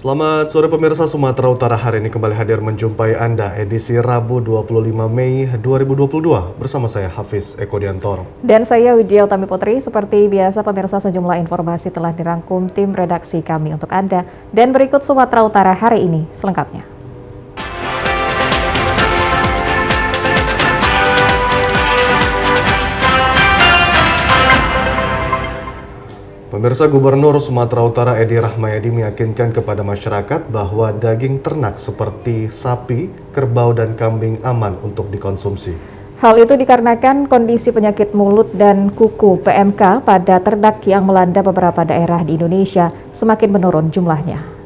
Selamat sore pemirsa Sumatera Utara, hari ini kembali hadir menjumpai Anda edisi Rabu 25 Mei 2022 bersama saya Hafiz Eko Diantoro. Dan saya Widya Utami Putri. Seperti biasa pemirsa, sejumlah informasi telah dirangkum tim redaksi kami untuk Anda. Dan berikut Sumatera Utara hari ini selengkapnya. Pemirsa, Gubernur Sumatera Utara Edi Rahmayadi meyakinkan kepada masyarakat bahwa daging ternak seperti sapi, kerbau, dan kambing aman untuk dikonsumsi. Hal itu dikarenakan kondisi penyakit mulut dan kuku PMK pada ternak yang melanda beberapa daerah di Indonesia semakin menurun jumlahnya.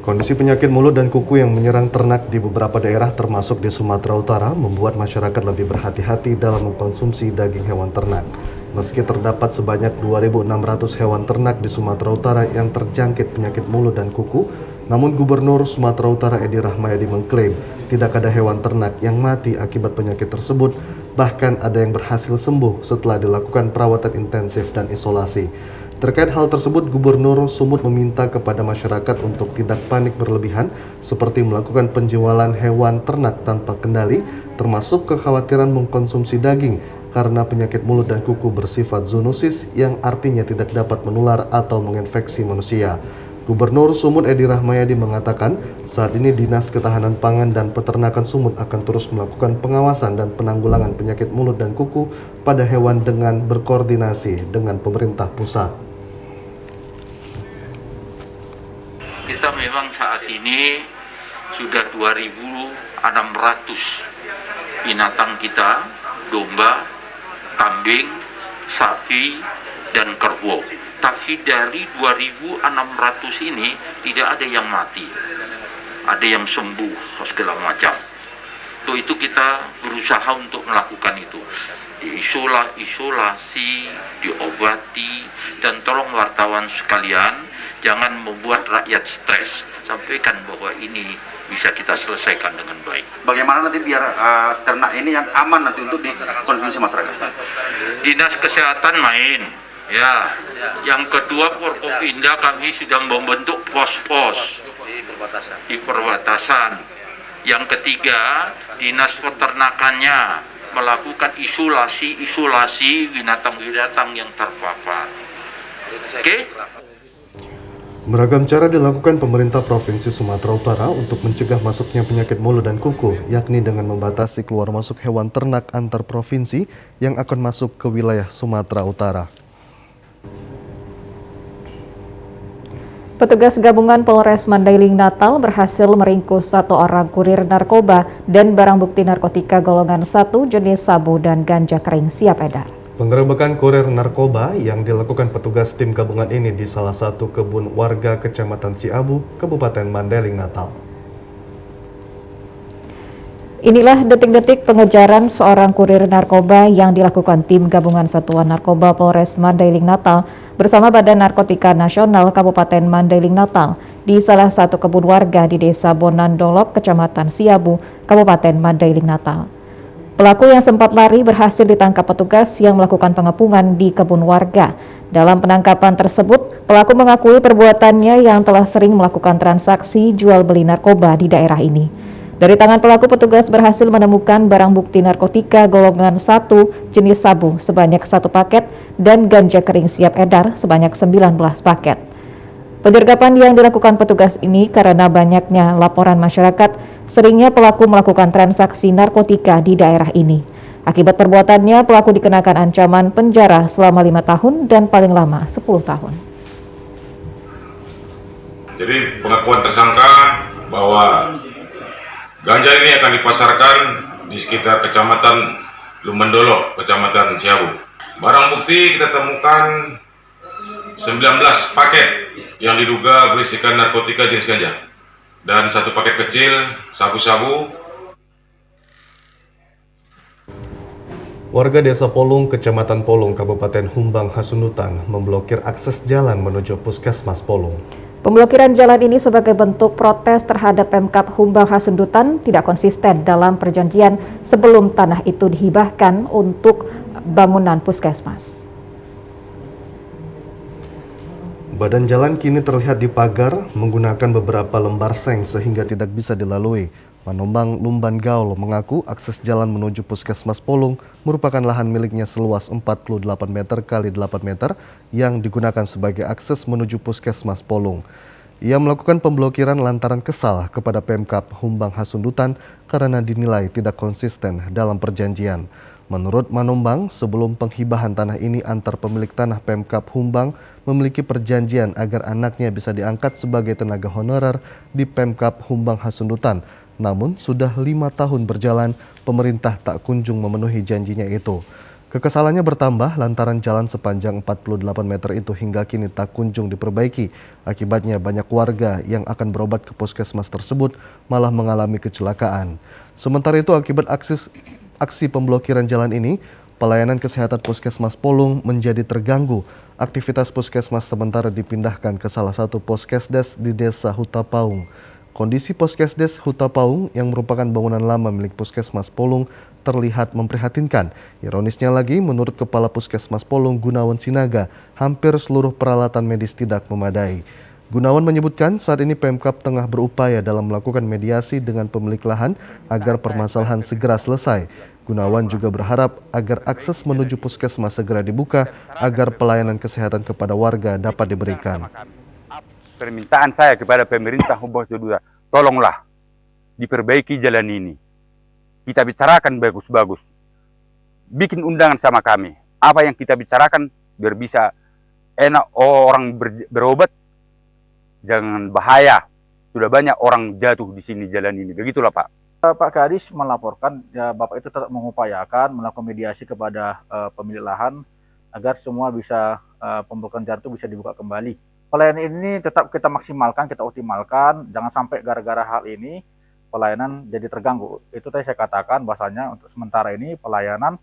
Kondisi penyakit mulut dan kuku yang menyerang ternak di beberapa daerah termasuk di Sumatera Utara membuat masyarakat lebih berhati-hati dalam mengkonsumsi daging hewan ternak. Meski terdapat sebanyak 2.600 hewan ternak di Sumatera Utara yang terjangkit penyakit mulut dan kuku, namun Gubernur Sumatera Utara Edi Rahmayadi mengklaim tidak ada hewan ternak yang mati akibat penyakit tersebut, bahkan ada yang berhasil sembuh setelah dilakukan perawatan intensif dan isolasi. Terkait hal tersebut, Gubernur Sumut meminta kepada masyarakat untuk tidak panik berlebihan seperti melakukan penjualan hewan ternak tanpa kendali, termasuk kekhawatiran mengkonsumsi daging karena penyakit mulut dan kuku bersifat zoonosis yang artinya tidak dapat menular atau menginfeksi manusia. Gubernur Sumut Edi Rahmayadi mengatakan saat ini Dinas Ketahanan Pangan dan Peternakan Sumut akan terus melakukan pengawasan dan penanggulangan penyakit mulut dan kuku pada hewan dengan berkoordinasi dengan pemerintah pusat. Kita memang saat ini sudah 2.600 binatang kita, domba, kambing, sapi, dan kerbau. Tapi dari 2.600 ini tidak ada yang mati, ada yang sembuh segala macam. Untuk itu kita berusaha untuk melakukan itu, diisolasi, diobati, dan tolong wartawan sekalian jangan membuat rakyat stres. Sampaikan bahwa ini bisa kita selesaikan dengan baik. Bagaimana nanti biar ternak ini yang aman nanti untuk dikonsumsi masyarakat? Dinas Kesehatan main. Ya, yang kedua Forkopimda kami sudah membentuk pos-pos di perbatasan. Yang ketiga, Dinas Peternakannya melakukan isolasi binatang-binatang yang terpapar. Oke? Beragam cara dilakukan pemerintah Provinsi Sumatera Utara untuk mencegah masuknya penyakit mulut dan kuku, yakni dengan membatasi keluar masuk hewan ternak antar provinsi yang akan masuk ke wilayah Sumatera Utara. Petugas gabungan Polres Mandailing Natal berhasil meringkus 1 orang kurir narkoba dan barang bukti narkotika golongan 1 jenis sabu dan ganja kering siap edar. Penggerebekan kurir narkoba yang dilakukan petugas tim gabungan ini di salah satu kebun warga Kecamatan Siabu, Kabupaten Mandailing Natal. Inilah detik-detik pengejaran seorang kurir narkoba yang dilakukan tim gabungan Satuan Narkoba Polres Mandailing Natal bersama Badan Narkotika Nasional Kabupaten Mandailing Natal di salah satu kebun warga di Desa Bonandolok, Kecamatan Siabu, Kabupaten Mandailing Natal. Pelaku yang sempat lari berhasil ditangkap petugas yang melakukan pengepungan di kebun warga. Dalam penangkapan tersebut, pelaku mengakui perbuatannya yang telah sering melakukan transaksi jual beli narkoba di daerah ini. Dari tangan pelaku, petugas berhasil menemukan barang bukti narkotika golongan 1 jenis sabu sebanyak 1 paket dan ganja kering siap edar sebanyak 19 paket. Penyergapan yang dilakukan petugas ini karena banyaknya laporan masyarakat seringnya pelaku melakukan transaksi narkotika di daerah ini. Akibat perbuatannya, pelaku dikenakan ancaman penjara selama 5 tahun dan paling lama 10 tahun. Jadi pengakuan tersangka bahwa ganja ini akan dipasarkan di sekitar Kecamatan Lumendolo, Kecamatan Siabu. Barang bukti kita temukan 19 paket yang diduga berisikan narkotika jenis ganja dan 1 paket kecil sabu-sabu. Warga Desa Polung, Kecamatan Polung, Kabupaten Humbang Hasundutan memblokir akses jalan menuju Puskesmas Polung. Pemblokiran jalan ini sebagai bentuk protes terhadap Pemkab Humbang Hasundutan tidak konsisten dalam perjanjian sebelum tanah itu dihibahkan untuk bangunan puskesmas. Badan jalan kini terlihat dipagar menggunakan beberapa lembar seng sehingga tidak bisa dilalui. Manombang Lumban Gaul mengaku akses jalan menuju Puskesmas Polung merupakan lahan miliknya seluas 48 meter kali 8 meter yang digunakan sebagai akses menuju Puskesmas Polung. Ia melakukan pemblokiran lantaran kesal kepada Pemkab Humbang Hasundutan karena dinilai tidak konsisten dalam perjanjian. Menurut Manombang, sebelum penghibahan tanah ini antar pemilik tanah Pemkab Humbang memiliki perjanjian agar anaknya bisa diangkat sebagai tenaga honorer di Pemkab Humbang Hasundutan. Namun sudah 5 tahun berjalan, pemerintah tak kunjung memenuhi janjinya itu. Kekesalannya bertambah lantaran jalan sepanjang 48 meter itu hingga kini tak kunjung diperbaiki. Akibatnya banyak warga yang akan berobat ke puskesmas tersebut malah mengalami kecelakaan. Sementara itu akibat aksi pemblokiran jalan ini, pelayanan kesehatan Puskesmas Polung menjadi terganggu. Aktivitas puskesmas sementara dipindahkan ke salah satu Puskesdes di Desa Hutapaung. Kondisi Puskesdes Hutapaung yang merupakan bangunan lama milik Puskesmas Polung terlihat memprihatinkan. Ironisnya lagi, menurut Kepala Puskesmas Polung Gunawan Sinaga, hampir seluruh peralatan medis tidak memadai. Gunawan menyebutkan saat ini Pemkab tengah berupaya dalam melakukan mediasi dengan pemilik lahan agar permasalahan segera selesai. Gunawan juga berharap agar akses menuju puskesmas segera dibuka agar pelayanan kesehatan kepada warga dapat diberikan. Permintaan saya kepada pemerintah Humbang Hasundutan, tolonglah diperbaiki jalan ini. Kita bicarakan bagus-bagus. Bikin undangan sama kami. Apa yang kita bicarakan biar bisa enak orang berobat. Jangan bahaya. Sudah banyak orang jatuh di sini jalan ini. Begitulah Pak. Pak Kadis melaporkan ya, Bapak itu tetap mengupayakan melakukan mediasi kepada pemilik lahan agar semua bisa pemblokiran jalan itu bisa dibuka kembali. Pelayanan ini tetap kita maksimalkan, kita optimalkan. Jangan sampai gara-gara hal ini pelayanan jadi terganggu. Itu tadi saya katakan bahasanya untuk sementara ini pelayanan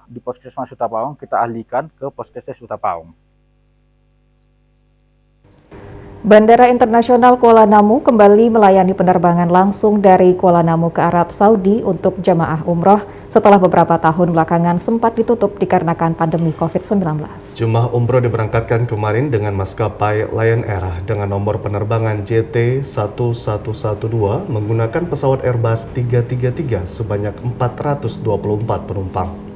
di Puskesmas Hutapaung kita alihkan ke Puskesdes Hutapaung. Bandara Internasional Kuala Namu kembali melayani penerbangan langsung dari Kuala Namu ke Arab Saudi untuk jemaah umroh setelah beberapa tahun belakangan sempat ditutup dikarenakan pandemi COVID-19. Jemaah umroh diberangkatkan kemarin dengan maskapai Lion Air dengan nomor penerbangan JT1112 menggunakan pesawat Airbus 333 sebanyak 424 penumpang.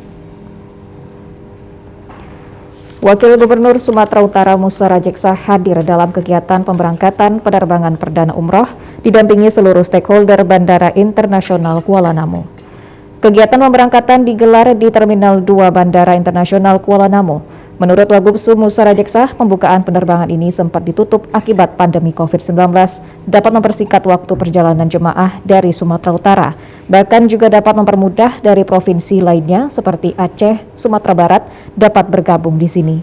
Wakil Gubernur Sumatera Utara Musa Rajeksa hadir dalam kegiatan pemberangkatan penerbangan perdana umroh didampingi seluruh stakeholder Bandara Internasional Kuala Namu. Kegiatan pemberangkatan digelar di Terminal 2 Bandara Internasional Kuala Namu. Menurut Wagubsu Musa Rajeksa, pembukaan penerbangan ini sempat ditutup akibat pandemi COVID-19 dapat mempersingkat waktu perjalanan jemaah dari Sumatera Utara. Bahkan juga dapat mempermudah dari provinsi lainnya seperti Aceh, Sumatera Barat dapat bergabung di sini.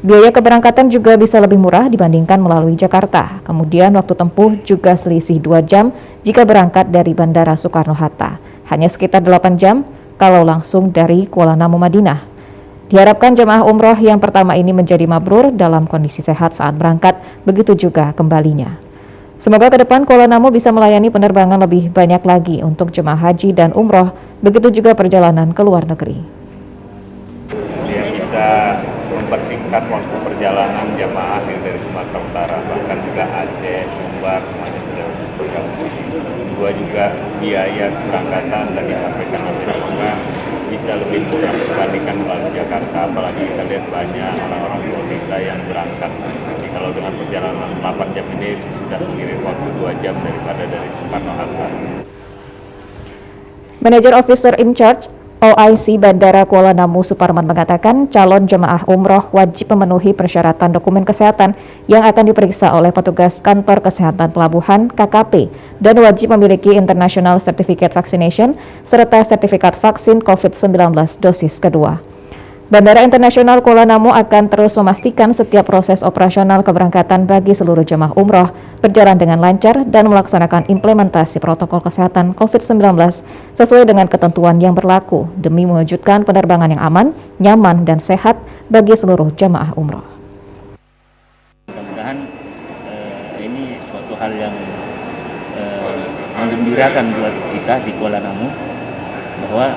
Biaya keberangkatan juga bisa lebih murah dibandingkan melalui Jakarta. Kemudian waktu tempuh juga selisih 2 jam jika berangkat dari Bandara Soekarno-Hatta. Hanya sekitar 8 jam kalau langsung dari Kuala Namu Madinah. Diharapkan jemaah umroh yang pertama ini menjadi mabrur dalam kondisi sehat saat berangkat, begitu juga kembalinya. Semoga ke depan Kuala Namu bisa melayani penerbangan lebih banyak lagi untuk jemaah haji dan umroh, begitu juga perjalanan ke luar negeri. Dia bisa mempersingkat waktu perjalanan jemaah dari Sumatera Utara, bahkan juga Aceh, Sumbar, semuanya sudah bergabung. Kedua juga biaya keberangkatan tadi sampaikan oleh Bapak bisa lebih murah dibandingkan melalui Jakarta, apalagi kita lihat banyak orang-orang tua kita yang berangkat. Jadi kalau dengan perjalanan 8 jam ini sudah mengirim waktu 2 jam daripada dari Soekarno-Hatta. Manager Officer in Charge OIC Bandara Kuala Namu Suparman mengatakan calon jemaah umroh wajib memenuhi persyaratan dokumen kesehatan yang akan diperiksa oleh petugas kantor kesehatan pelabuhan KKP dan wajib memiliki International Certificate Vaccination serta sertifikat vaksin COVID-19 dosis kedua. Bandara Internasional Kuala Namu akan terus memastikan setiap proses operasional keberangkatan bagi seluruh jemaah umroh berjalan dengan lancar dan melaksanakan implementasi protokol kesehatan COVID-19 sesuai dengan ketentuan yang berlaku demi mewujudkan penerbangan yang aman, nyaman, dan sehat bagi seluruh jemaah umroh. Mudah-mudahan ini suatu hal yang menggembirakan buat kita di Kuala Namu bahwa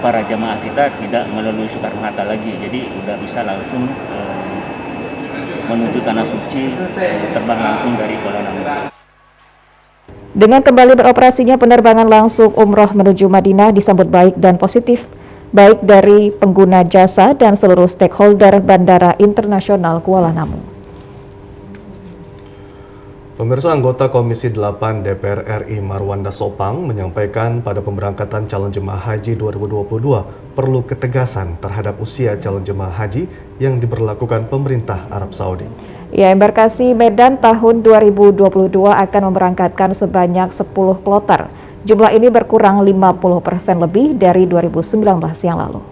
para jamaah kita tidak melalui Soekarno-Hatta lagi, jadi udah bisa langsung menuju Tanah Suci terbang langsung dari Kuala Namu. Dengan kembali beroperasinya penerbangan langsung umroh menuju Madinah disambut baik dan positif, baik dari pengguna jasa dan seluruh stakeholder Bandara Internasional Kuala Namu. Pemirsa, anggota Komisi 8 DPR RI Marwanda Sopang menyampaikan pada pemberangkatan calon jemaah haji 2022 perlu ketegasan terhadap usia calon jemaah haji yang diberlakukan pemerintah Arab Saudi. Ya, embarkasi Medan tahun 2022 akan memberangkatkan sebanyak 10 kloter. Jumlah ini berkurang 50% lebih dari 2019 yang lalu.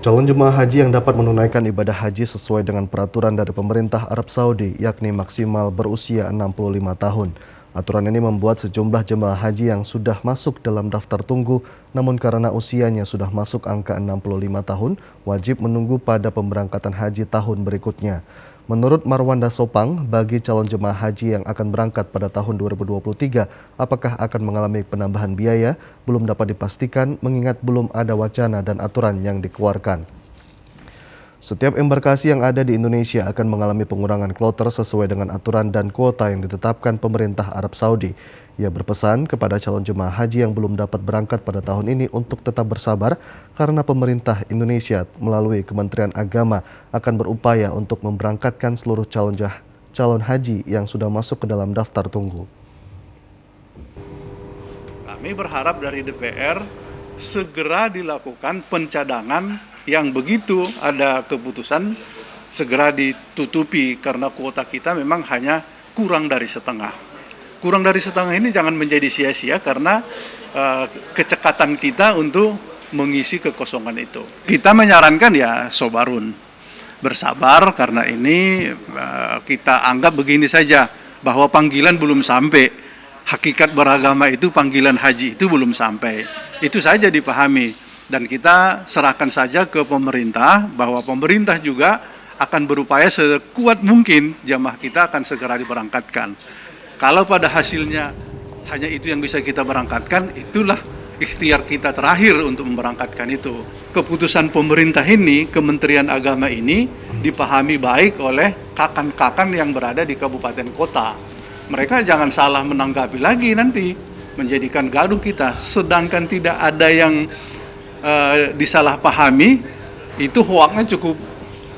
Calon jemaah haji yang dapat menunaikan ibadah haji sesuai dengan peraturan dari pemerintah Arab Saudi, yakni maksimal berusia 65 tahun. Aturan ini membuat sejumlah jemaah haji yang sudah masuk dalam daftar tunggu, namun karena usianya sudah masuk angka 65 tahun, wajib menunggu pada pemberangkatan haji tahun berikutnya. Menurut Marwanda Sopang, bagi calon jemaah haji yang akan berangkat pada tahun 2023, apakah akan mengalami penambahan biaya, belum dapat dipastikan mengingat belum ada wacana dan aturan yang dikeluarkan. Setiap embarkasi yang ada di Indonesia akan mengalami pengurangan kloter sesuai dengan aturan dan kuota yang ditetapkan pemerintah Arab Saudi. Ia berpesan kepada calon jemaah haji yang belum dapat berangkat pada tahun ini untuk tetap bersabar karena pemerintah Indonesia melalui Kementerian Agama akan berupaya untuk memberangkatkan seluruh calon haji yang sudah masuk ke dalam daftar tunggu. Kami berharap dari DPR segera dilakukan pencadangan yang begitu ada keputusan segera ditutupi karena kuota kita memang hanya kurang dari setengah. Kurang dari setengah ini jangan menjadi sia-sia karena kecekatan kita untuk mengisi kekosongan itu. Kita menyarankan ya sobarun, bersabar karena ini kita anggap begini saja bahwa panggilan belum sampai. Hakikat beragama itu panggilan haji itu belum sampai. Itu saja dipahami. Dan kita serahkan saja ke pemerintah bahwa pemerintah juga akan berupaya sekuat mungkin jamaah kita akan segera diberangkatkan. Kalau pada hasilnya hanya itu yang bisa kita berangkatkan, itulah ikhtiar kita terakhir untuk memberangkatkan itu. Keputusan pemerintah ini, Kementerian Agama ini dipahami baik oleh kakan-kakan yang berada di kabupaten kota. Mereka jangan salah menanggapi lagi nanti, menjadikan gaduh kita. Sedangkan tidak ada yang disalahpahami, itu hoaknya cukup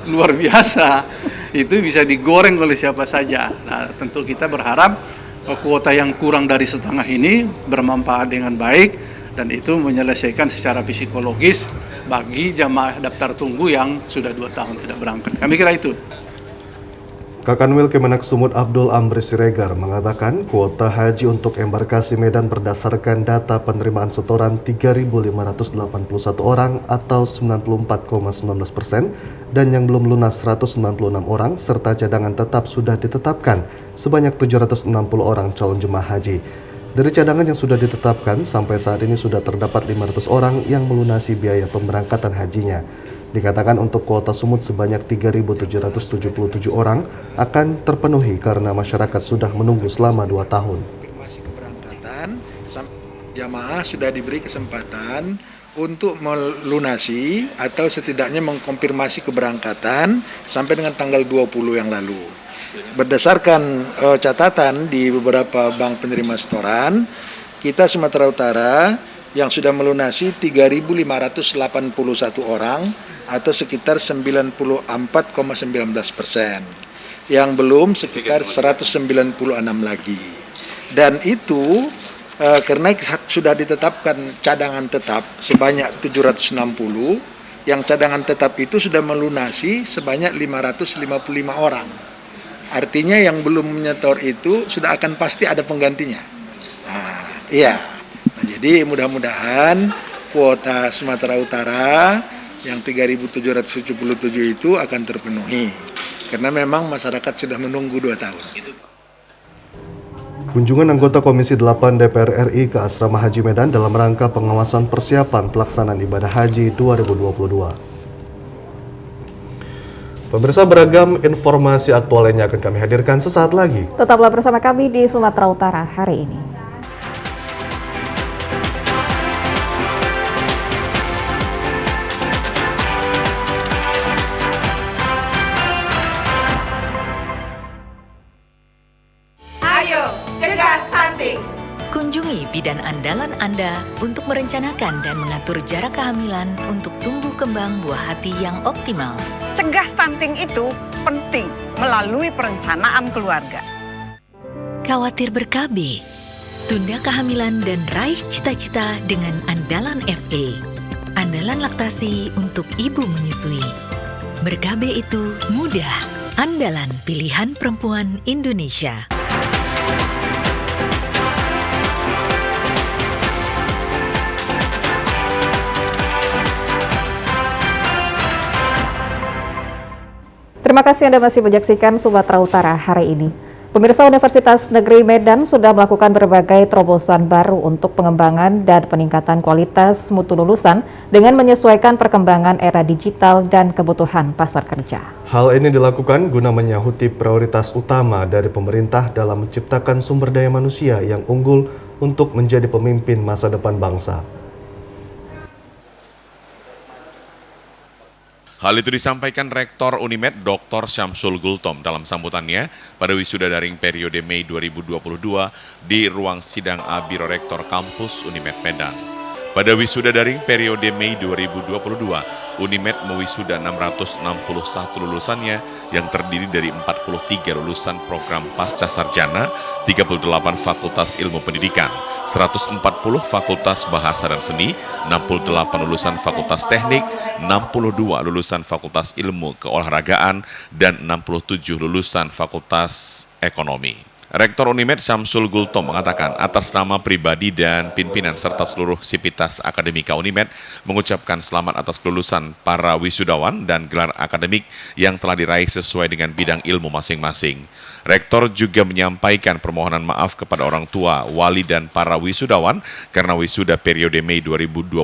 luar biasa. Itu bisa digoreng oleh siapa saja. Nah, tentu kita berharap kuota yang kurang dari setengah ini bermanfaat dengan baik dan itu menyelesaikan secara psikologis bagi jamaah daftar tunggu yang sudah 2 tahun tidak berangkat. Kami kira itu. Kakanwil Kemenak Sumut Abdul Amri Siregar mengatakan kuota haji untuk embarkasi Medan berdasarkan data penerimaan setoran 3.581 orang atau 94,19% dan yang belum lunas 196 orang serta cadangan tetap sudah ditetapkan sebanyak 760 orang calon jemaah haji. Dari cadangan yang sudah ditetapkan sampai saat ini sudah terdapat 500 orang yang melunasi biaya pemberangkatan hajinya. Dikatakan untuk kuota Sumut sebanyak 3.777 orang akan terpenuhi karena masyarakat sudah menunggu selama 2 tahun. Keberangkatan, jamaah sudah diberi kesempatan untuk melunasi atau setidaknya mengkonfirmasi keberangkatan sampai dengan tanggal 20 yang lalu. Berdasarkan catatan di beberapa bank penerima setoran, kita Sumatera Utara yang sudah melunasi 3.581 orang atau sekitar 94,19%. Yang belum sekitar 196 lagi. Dan itu karena sudah ditetapkan cadangan tetap sebanyak 760, yang cadangan tetap itu sudah melunasi sebanyak 555 orang. Artinya yang belum menyetor itu sudah akan pasti ada penggantinya. Nah, iya. Nah, jadi mudah-mudahan kuota Sumatera Utara yang 3.777 itu akan terpenuhi. Karena memang masyarakat sudah menunggu 2 tahun. Kunjungan anggota Komisi 8 DPR RI ke Asrama Haji Medan dalam rangka pengawasan persiapan pelaksanaan ibadah haji 2022. Pemirsa, beragam informasi aktual lainnya akan kami hadirkan sesaat lagi. Tetaplah bersama kami di Sumatera Utara hari ini. Temui bidan andalan Anda untuk merencanakan dan mengatur jarak kehamilan untuk tumbuh kembang buah hati yang optimal. Cegah stunting itu penting melalui perencanaan keluarga. Khawatir ber-KB? Tunda kehamilan dan raih cita-cita dengan andalan FA. Andalan laktasi untuk ibu menyusui. Ber-KB itu mudah. Andalan pilihan perempuan Indonesia. Terima kasih Anda masih menyaksikan Sumatera Utara hari ini. Pemirsa, Universitas Negeri Medan sudah melakukan berbagai terobosan baru untuk pengembangan dan peningkatan kualitas mutu lulusan dengan menyesuaikan perkembangan era digital dan kebutuhan pasar kerja. Hal ini dilakukan guna menyahuti prioritas utama dari pemerintah dalam menciptakan sumber daya manusia yang unggul untuk menjadi pemimpin masa depan bangsa. Hal itu disampaikan Rektor Unimed Dr. Syamsul Gultom dalam sambutannya pada wisuda daring periode Mei 2022 di ruang sidang A Biro Rektor Kampus Unimed Medan. Pada wisuda daring periode Mei 2022, Unimed mewisuda 661 lulusannya yang terdiri dari 43 lulusan program pasca sarjana, 38 fakultas ilmu pendidikan, 140 fakultas bahasa dan seni, 68 lulusan fakultas teknik, 62 lulusan fakultas ilmu keolahragaan, dan 67 lulusan fakultas ekonomi. Rektor Unimed Syamsul Gultom mengatakan atas nama pribadi dan pimpinan serta seluruh sivitas akademika Unimed mengucapkan selamat atas kelulusan para wisudawan dan gelar akademik yang telah diraih sesuai dengan bidang ilmu masing-masing. Rektor juga menyampaikan permohonan maaf kepada orang tua, wali dan para wisudawan karena wisuda periode Mei 2022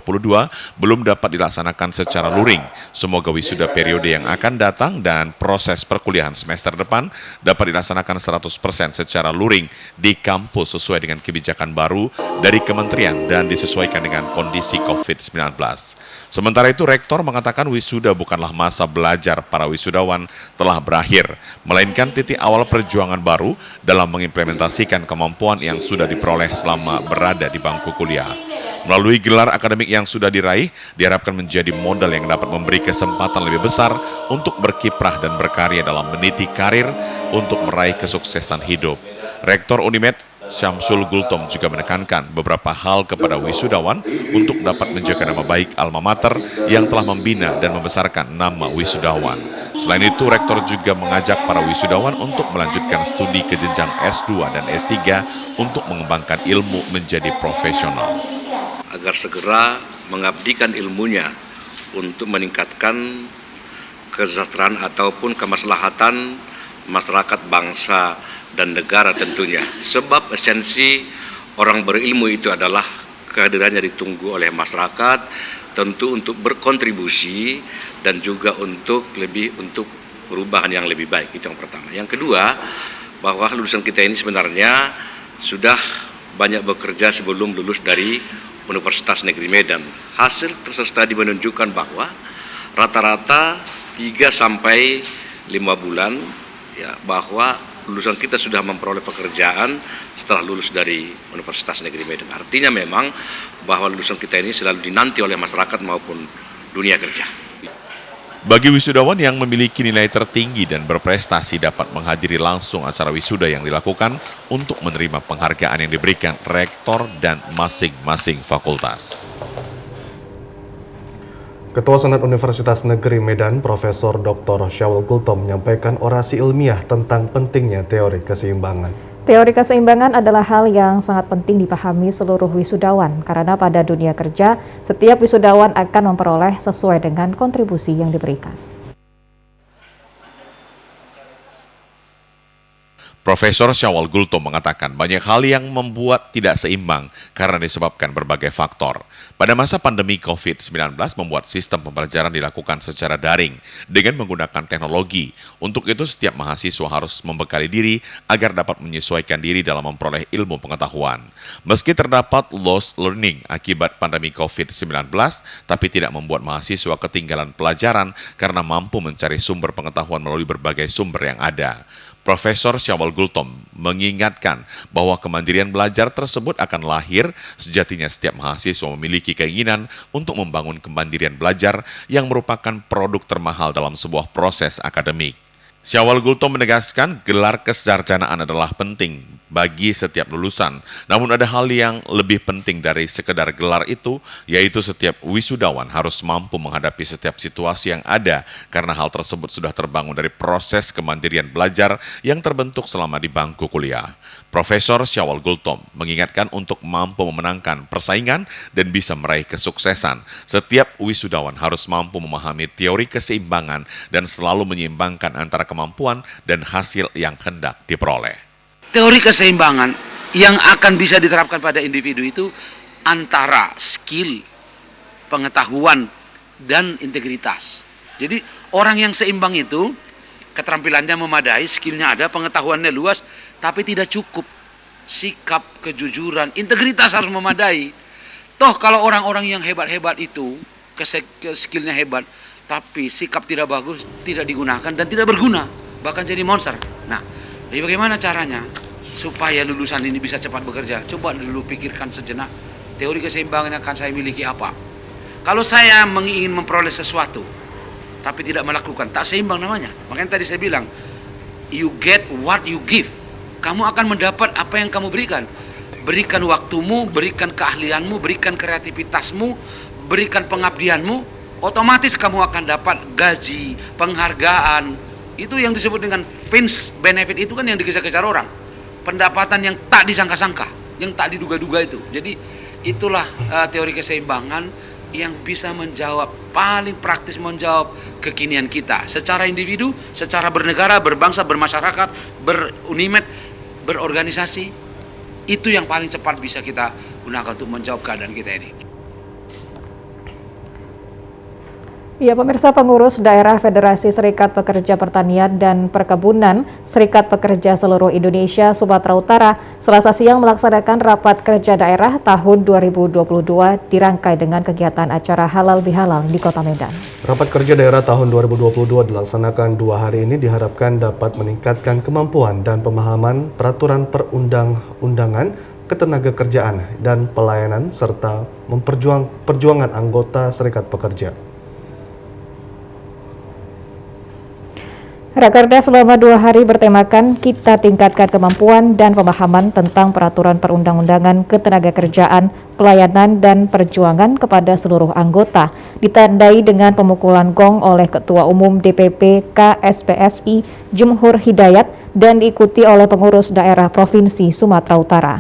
belum dapat dilaksanakan secara luring. Semoga wisuda periode yang akan datang dan proses perkuliahan semester depan dapat dilaksanakan 100% secara luring di kampus sesuai dengan kebijakan baru dari kementerian dan disesuaikan dengan kondisi COVID-19. Sementara itu, Rektor mengatakan wisuda bukanlah masa belajar para wisudawan telah berakhir, melainkan titik awal perjuangan baru dalam mengimplementasikan kemampuan yang sudah diperoleh selama berada di bangku kuliah. Melalui gelar akademik yang sudah diraih, diharapkan menjadi modal yang dapat memberi kesempatan lebih besar untuk berkiprah dan berkarya dalam meniti karir untuk meraih kesuksesan hidup. Rektor Unimed Syamsul Gultom juga menekankan beberapa hal kepada wisudawan untuk dapat menjaga nama baik alma mater yang telah membina dan membesarkan nama wisudawan. Selain itu, Rektor juga mengajak para wisudawan untuk melanjutkan studi ke jenjang S2 dan S3 untuk mengembangkan ilmu menjadi profesional. Agar segera mengabdikan ilmunya untuk meningkatkan kesejahteraan ataupun kemaslahatan masyarakat bangsa dan negara tentunya. Sebab esensi orang berilmu itu adalah kehadirannya ditunggu oleh masyarakat, tentu untuk berkontribusi dan juga untuk perubahan yang lebih baik. Itu yang pertama. Yang kedua, bahwa lulusan kita ini sebenarnya sudah banyak bekerja sebelum lulus dari Universitas Negeri Medan. Hasil tersebut tadi menunjukkan bahwa rata-rata 3 sampai 5 bulan ya, bahwa lulusan kita sudah memperoleh pekerjaan setelah lulus dari Universitas Negeri Medan. Artinya memang bahwa lulusan kita ini selalu dinanti oleh masyarakat maupun dunia kerja. Bagi wisudawan yang memiliki nilai tertinggi dan berprestasi dapat menghadiri langsung acara wisuda yang dilakukan untuk menerima penghargaan yang diberikan rektor dan masing-masing fakultas. Ketua Senat Universitas Negeri Medan, Profesor Dr. Syamsul Gultom menyampaikan orasi ilmiah tentang pentingnya teori keseimbangan. Teori keseimbangan adalah hal yang sangat penting dipahami seluruh wisudawan karena pada dunia kerja, setiap wisudawan akan memperoleh sesuai dengan kontribusi yang diberikan. Profesor Syamsul Gultom mengatakan banyak hal yang membuat tidak seimbang karena disebabkan berbagai faktor. Pada masa pandemi COVID-19 membuat sistem pembelajaran dilakukan secara daring dengan menggunakan teknologi. Untuk itu setiap mahasiswa harus membekali diri agar dapat menyesuaikan diri dalam memperoleh ilmu pengetahuan. Meski terdapat lost learning akibat pandemi COVID-19, tapi tidak membuat mahasiswa ketinggalan pelajaran karena mampu mencari sumber pengetahuan melalui berbagai sumber yang ada. Profesor Syawal Gultom mengingatkan bahwa kemandirian belajar tersebut akan lahir sejatinya setiap mahasiswa memiliki keinginan untuk membangun kemandirian belajar yang merupakan produk termahal dalam sebuah proses akademik. Syawal Gultom menegaskan gelar kesarjanaan adalah penting bagi setiap lulusan. Namun ada hal yang lebih penting dari sekedar gelar itu, yaitu setiap wisudawan harus mampu menghadapi setiap situasi yang ada karena hal tersebut sudah terbangun dari proses kemandirian belajar yang terbentuk selama di bangku kuliah. Profesor Syawal Gultom mengingatkan untuk mampu memenangkan persaingan dan bisa meraih kesuksesan. Setiap wisudawan harus mampu memahami teori keseimbangan dan selalu menyeimbangkan antara kemampuan dan hasil yang hendak diperoleh. Teori keseimbangan yang akan bisa diterapkan pada individu itu antara skill, pengetahuan, dan integritas. Jadi orang yang seimbang itu keterampilannya memadai, skillnya ada, pengetahuannya luas, tapi tidak cukup. Sikap, kejujuran, integritas harus memadai. Toh kalau orang-orang yang hebat-hebat itu, skillnya hebat, tapi sikap tidak bagus, tidak digunakan dan tidak berguna, bahkan jadi monster. Nah, jadi bagaimana caranya supaya lulusan ini bisa cepat bekerja? Coba dulu pikirkan sejenak, teori keseimbangan yang akan saya miliki apa? Kalau saya ingin memperoleh sesuatu, tapi tidak melakukan, tak seimbang namanya. Makanya tadi saya bilang, you get what you give. Kamu akan mendapat apa yang kamu berikan. Berikan waktumu, berikan keahlianmu, berikan kreativitasmu, berikan pengabdianmu, otomatis kamu akan dapat gaji, penghargaan. Itu yang disebut dengan fringe benefit, itu kan yang dikejar-kejar orang. Pendapatan yang tak disangka-sangka, yang tak diduga-duga itu. Jadi itulah teori keseimbangan yang bisa menjawab, paling praktis menjawab kekinian kita. Secara individu, secara bernegara, berbangsa, bermasyarakat, berunimed, berorganisasi. Itu yang paling cepat bisa kita gunakan untuk menjawab keadaan kita ini. Ya, pemirsa, pengurus daerah Federasi Serikat Pekerja Pertanian dan Perkebunan Serikat Pekerja Seluruh Indonesia Sumatera Utara Selasa siang melaksanakan rapat kerja daerah tahun 2022 dirangkai dengan kegiatan acara halal bihalal di Kota Medan. Rapat kerja daerah tahun 2022 dilaksanakan 2 hari ini diharapkan dapat meningkatkan kemampuan dan pemahaman peraturan perundang-undangan, ketenagakerjaan dan pelayanan serta perjuangan anggota serikat pekerja. Rakerda selama 2 hari bertemakan kita tingkatkan kemampuan dan pemahaman tentang peraturan perundang-undangan ketenagakerjaan, pelayanan dan perjuangan kepada seluruh anggota, ditandai dengan pemukulan gong oleh Ketua Umum DPP KSPSI Jumhur Hidayat dan diikuti oleh pengurus daerah Provinsi Sumatera Utara.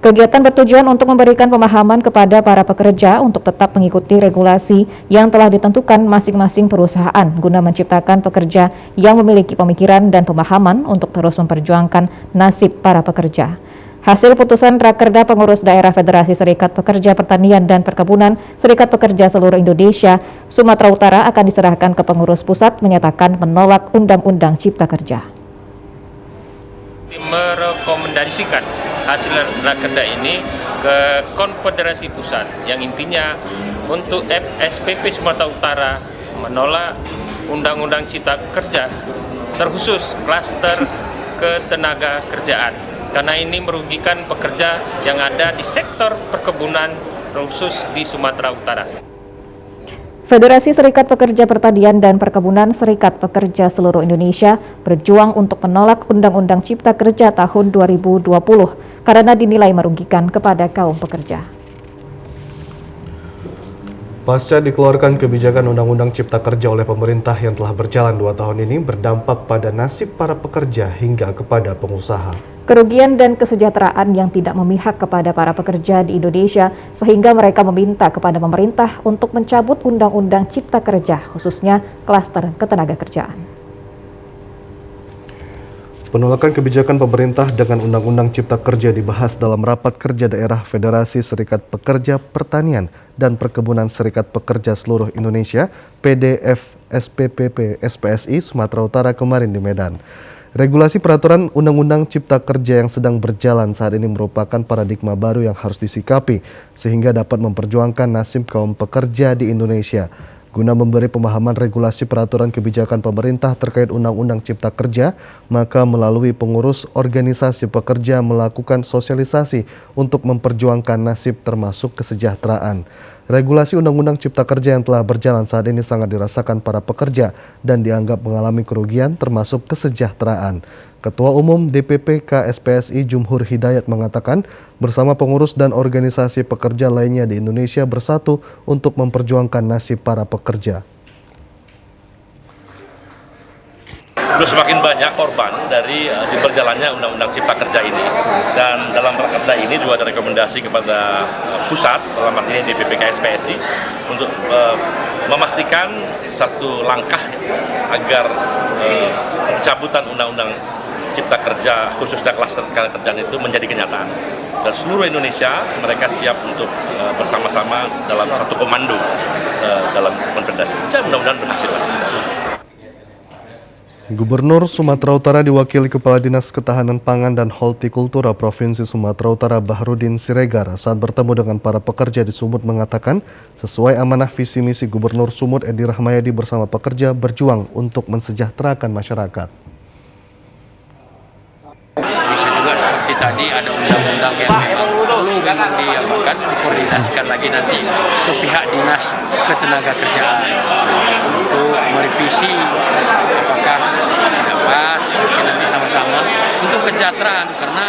Kegiatan bertujuan untuk memberikan pemahaman kepada para pekerja untuk tetap mengikuti regulasi yang telah ditentukan masing-masing perusahaan guna menciptakan pekerja yang memiliki pemikiran dan pemahaman untuk terus memperjuangkan nasib para pekerja. Hasil putusan Rakerda Pengurus Daerah Federasi Serikat Pekerja Pertanian dan Perkebunan Serikat Pekerja Seluruh Indonesia Sumatera Utara akan diserahkan ke pengurus pusat menyatakan menolak Undang-Undang Cipta Kerja. Merekomendasikan hasil rakerda ini ke Konfederasi Pusat yang intinya untuk FSPP Sumatera Utara menolak Undang-Undang Cipta Kerja terkhusus klaster ketenaga kerjaan karena ini merugikan pekerja yang ada di sektor perkebunan terkhusus di Sumatera Utara. Federasi Serikat Pekerja Pertanian dan Perkebunan Serikat Pekerja Seluruh Indonesia berjuang untuk menolak Undang-Undang Cipta Kerja tahun 2020 karena dinilai merugikan kepada kaum pekerja. Pasca dikeluarkan kebijakan Undang-Undang Cipta Kerja oleh pemerintah yang telah berjalan 2 tahun ini berdampak pada nasib para pekerja hingga kepada pengusaha. Kerugian dan kesejahteraan yang tidak memihak kepada para pekerja di Indonesia sehingga mereka meminta kepada pemerintah untuk mencabut Undang-Undang Cipta Kerja khususnya klaster ketenagakerjaan. Penolakan kebijakan pemerintah dengan Undang-Undang Cipta Kerja dibahas dalam Rapat Kerja Daerah Federasi Serikat Pekerja Pertanian dan Perkebunan Serikat Pekerja Seluruh Indonesia PDF SPPP SPSI Sumatera Utara kemarin di Medan. Regulasi peraturan Undang-Undang Cipta Kerja yang sedang berjalan saat ini merupakan paradigma baru yang harus disikapi sehingga dapat memperjuangkan nasib kaum pekerja di Indonesia. Guna memberi pemahaman regulasi peraturan kebijakan pemerintah terkait Undang-Undang Cipta Kerja, maka melalui pengurus organisasi pekerja melakukan sosialisasi untuk memperjuangkan nasib termasuk kesejahteraan. Regulasi Undang-Undang Cipta Kerja yang telah berjalan saat ini sangat dirasakan para pekerja dan dianggap mengalami kerugian termasuk kesejahteraan. Ketua Umum DPP KSPSI Jumhur Hidayat mengatakan bersama pengurus dan organisasi pekerja lainnya di Indonesia bersatu untuk memperjuangkan nasib para pekerja. Semakin banyak korban dari berjalannya Undang-Undang Cipta Kerja ini, dan dalam rangka ini juga ada rekomendasi kepada pusat, dalam arti DPP KSPSI, untuk memastikan satu langkah agar pencabutan Undang-Undang Cipta Kerja khususnya klaster kerjaan itu menjadi kenyataan. Dan seluruh Indonesia mereka siap untuk bersama-sama dalam satu komando dalam konfederasi. Mudah-mudahan berhasil. Gubernur Sumatera Utara diwakili Kepala Dinas Ketahanan Pangan dan Hortikultura Provinsi Sumatera Utara Bahrudin Siregar saat bertemu dengan para pekerja di Sumut mengatakan sesuai amanah visi misi Gubernur Sumut Edi Rahmayadi bersama pekerja berjuang untuk mensejahterakan masyarakat. Bisa juga seperti tadi ada undang-undang yang perlu memang dikoordinasikan lagi nanti ke pihak dinas ketenagakerjaan untuk merevisi apakah dapat mungkin nanti sama-sama untuk kesejahteraan, karena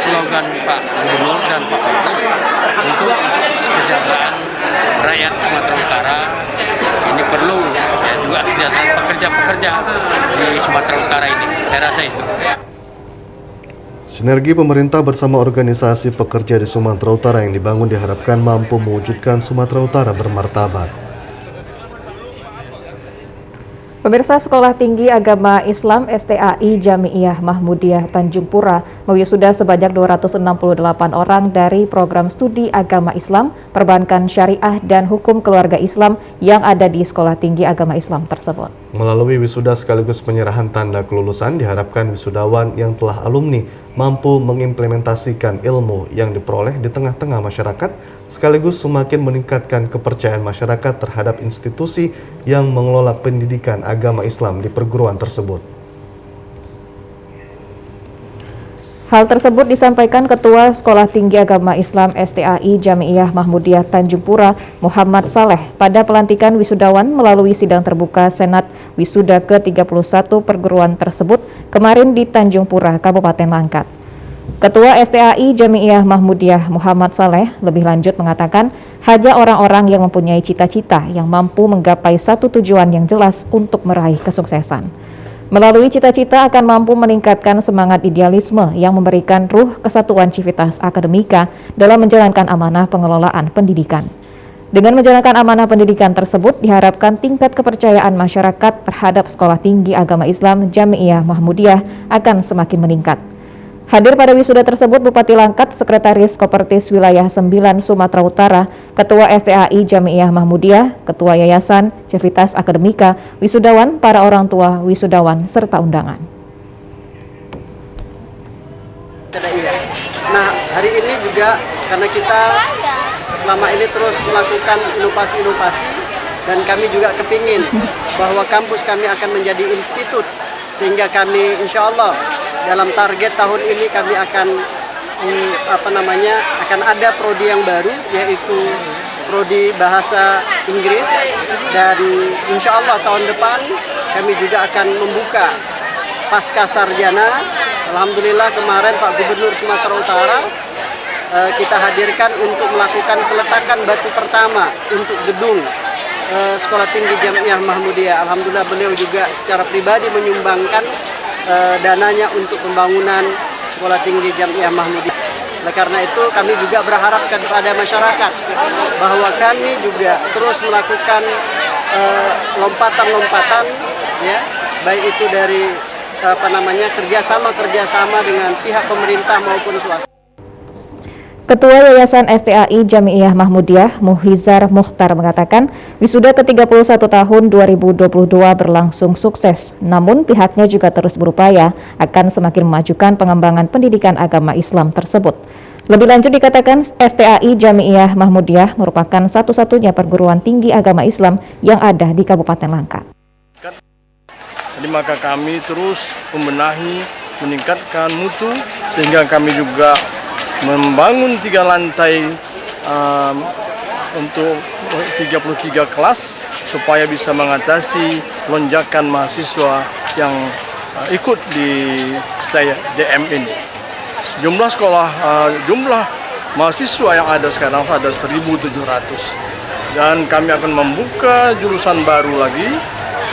slogan Pak Gubernur dan Pak Wagub untuk kesejahteraan rakyat Sumatera Utara ini perlu ya, juga kesejahteraan pekerja-pekerja di Sumatera Utara ini, saya rasa itu. Sinergi pemerintah bersama organisasi pekerja di Sumatera Utara yang dibangun diharapkan mampu mewujudkan Sumatera Utara bermartabat. Pemirsa, Sekolah Tinggi Agama Islam STAI Jami'iyah Mahmudiyah Tanjung Pura mewisuda sebanyak 268 orang dari program studi agama Islam, perbankan syariah dan hukum keluarga Islam yang ada di Sekolah Tinggi Agama Islam tersebut. Melalui wisuda sekaligus penyerahan tanda kelulusan, diharapkan wisudawan yang telah alumni mampu mengimplementasikan ilmu yang diperoleh di tengah-tengah masyarakat, sekaligus semakin meningkatkan kepercayaan masyarakat terhadap institusi yang mengelola pendidikan agama Islam di perguruan tersebut. Hal tersebut disampaikan Ketua Sekolah Tinggi Agama Islam STAI Jami'iyah Mahmudiyah Tanjung Pura Muhammad Saleh pada pelantikan wisudawan melalui sidang terbuka Senat Wisuda ke-31 perguruan tersebut kemarin di Tanjung Pura, Kabupaten Langkat. Ketua STAI Jami'iyah Mahmudiyah Muhammad Saleh lebih lanjut mengatakan hanya orang-orang yang mempunyai cita-cita yang mampu menggapai satu tujuan yang jelas untuk meraih kesuksesan. Melalui cita-cita akan mampu meningkatkan semangat idealisme yang memberikan ruh kesatuan civitas akademika dalam menjalankan amanah pengelolaan pendidikan. Dengan menjalankan amanah pendidikan tersebut, diharapkan tingkat kepercayaan masyarakat terhadap Sekolah Tinggi Agama Islam Jami'iyah Mahmudiyah akan semakin meningkat. Hadir pada wisuda tersebut Bupati Langkat, Sekretaris Kopertis Wilayah 9 Sumatera Utara, Ketua STAI Jami'iyah Mahmudiyah, Ketua Yayasan Civitas Akademika, wisudawan, para orang tua wisudawan, serta undangan. Nah, hari ini juga karena kita selama ini terus melakukan inovasi-inovasi dan kami juga kepingin bahwa kampus kami akan menjadi institut, sehingga kami insya Allah dalam target tahun ini kami akan akan ada prodi yang baru, yaitu prodi bahasa Inggris, dan insya Allah tahun depan kami juga akan membuka pasca sarjana. Alhamdulillah kemarin Pak Gubernur Sumatera Utara kita hadirkan untuk melakukan peletakan batu pertama untuk gedung Sekolah Tinggi Jami'iyah Mahmudiyah. Alhamdulillah beliau juga secara pribadi menyumbangkan dananya untuk pembangunan Sekolah Tinggi Jami'iyah Mahmudiyah. Oleh karena itu kami juga berharap kepada masyarakat bahwa kami juga terus melakukan lompatan-lompatan, ya, baik itu dari kerjasama dengan pihak pemerintah maupun swasta. Ketua Yayasan STAI Jami'iyah Mahmudiyah Muhizar Mukhtar mengatakan wisuda ke-31 tahun 2022 berlangsung sukses, namun pihaknya juga terus berupaya akan semakin memajukan pengembangan pendidikan agama Islam tersebut. Lebih lanjut dikatakan STAI Jami'iyah Mahmudiyah merupakan satu-satunya perguruan tinggi agama Islam yang ada di Kabupaten Langkat. Jadi maka kami terus membenahi, meningkatkan mutu, sehingga kami juga membangun 3 lantai untuk 33 kelas supaya bisa mengatasi lonjakan mahasiswa yang ikut di DM ini. Jumlah mahasiswa yang ada sekarang ada 1.700, dan kami akan membuka jurusan baru lagi